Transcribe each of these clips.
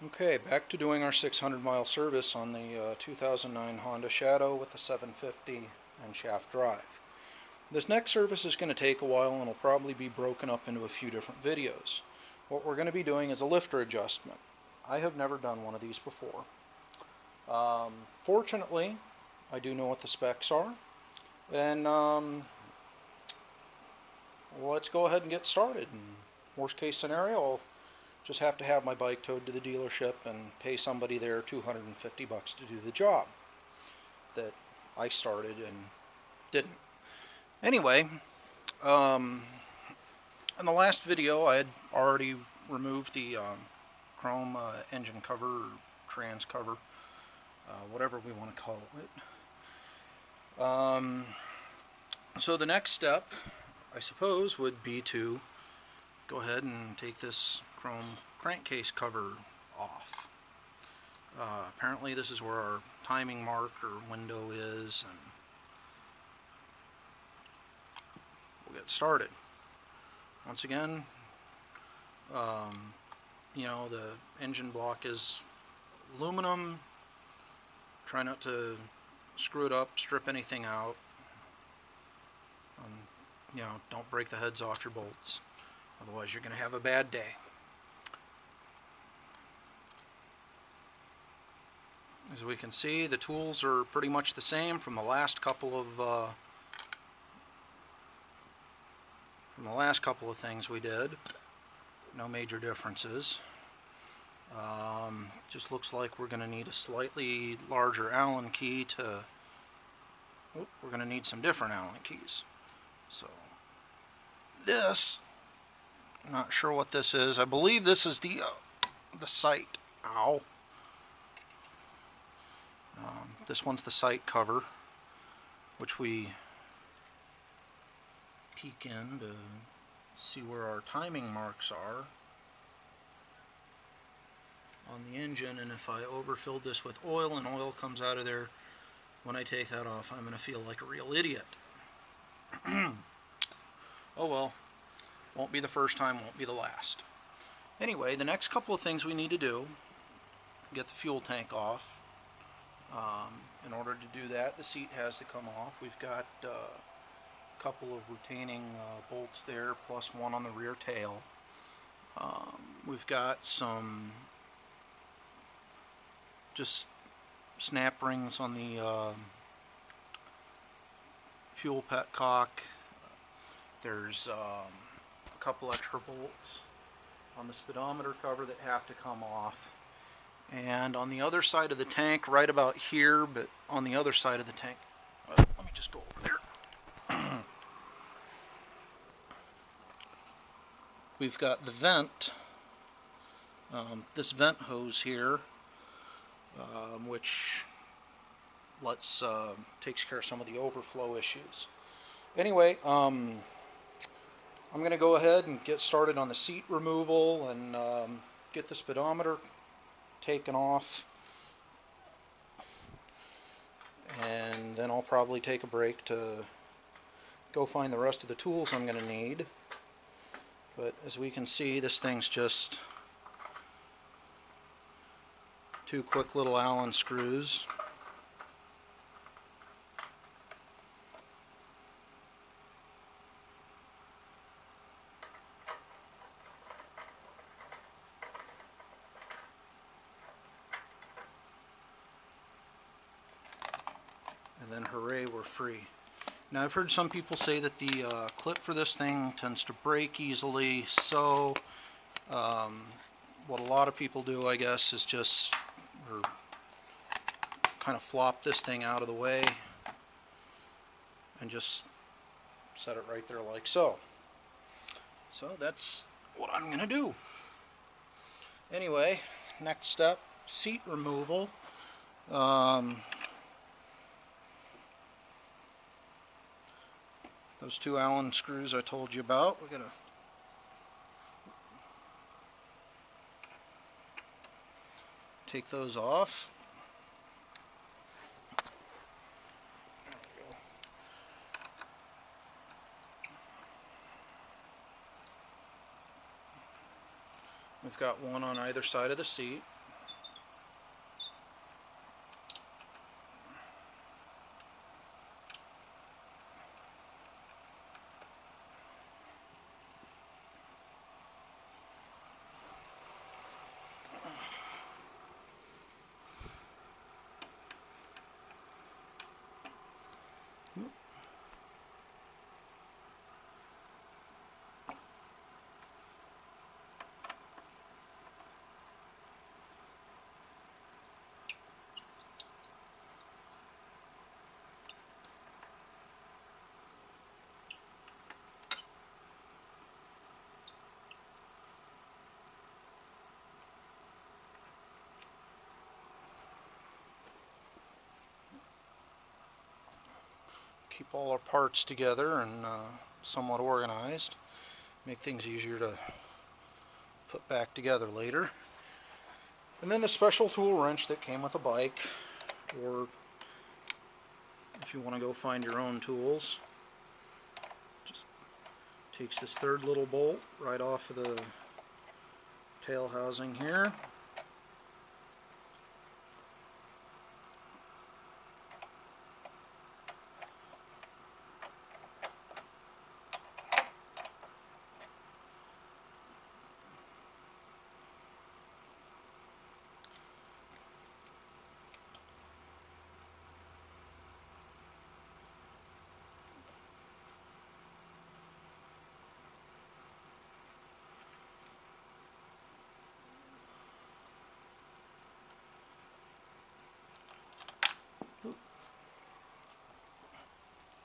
Okay, back to doing our 600-mile service on the 2009 Honda Shadow with the 750 and shaft drive. This next service is going to take a while and will probably be broken up into a few different videos. What we're going to be doing is a lifter adjustment. I have never done one of these before. Fortunately, I do know what the specs are, and let's go ahead and get started. Worst case scenario, I'll just have to have my bike towed to the dealership and pay somebody there $250 to do the job that I started and didn't. Anyway, in the last video I had already removed the chrome engine cover, or trans cover, whatever we want to call it. So the next step, I suppose, would be to go ahead and take this chrome crankcase cover off. Apparently this is where our timing mark or window is, and we'll get started. Once again, you know, the engine block is aluminum. Try not to screw it up, strip anything out. You know, don't break the heads off your bolts. Otherwise you're going to have a bad day. As we can see, the tools are pretty much the same from the last couple of things we did. No major differences. Just looks like we're going to need a slightly larger Allen key to. We're going to need some different Allen keys. So this, I'm not sure what this is. I believe this is the sight. Ow. This one's the sight cover, which we peek in to see where our timing marks are on the engine. And if I overfilled this with oil and oil comes out of there, when I take that off, I'm going to feel like a real idiot. Oh well, won't be the first time, won't be the last. Anyway, the next couple of things we need to do: get the fuel tank off. In order to do that, the seat has to come off. We've got a couple of retaining bolts there, plus one on the rear tail. We've got some just snap rings on the fuel petcock. There's a couple extra bolts on the speedometer cover that have to come off. And on the other side of the tank, right about here, but on the other side of the tank, let me just go over there. We've got the vent, this vent hose here, which takes care of some of the overflow issues. Anyway, I'm going to go ahead and get started on the seat removal and get the speedometer taken off, and then I'll probably take a break to go find the rest of the tools I'm going to need. But as we can see, this thing's just two quick little Allen screws. And then hooray, we're free. Now I've heard some people say that the clip for this thing tends to break easily, so what a lot of people do, I guess, is just kind of flop this thing out of the way and just set it right there like so. So that's what I'm going to do. Anyway, next step, seat removal. Those two Allen screws I told you about, we're going to take those off. There we go. We've got one on either side of the seat. keep all our parts together and somewhat organized. Make things easier to put back together later. And then the special tool wrench that came with the bike, or if you want to go find your own tools, just takes this third little bolt right off of the tail housing here.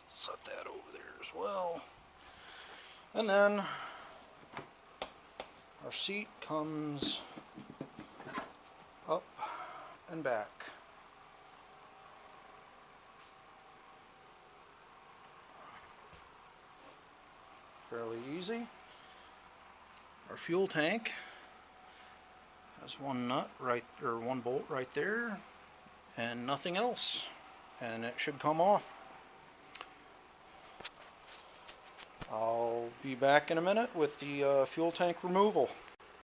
Set that over there as well. And then our seat comes up and back. Fairly easy. Our fuel tank has one nut right, or one bolt right there, and nothing else, and it should come off. I'll be back in a minute with the fuel tank removal.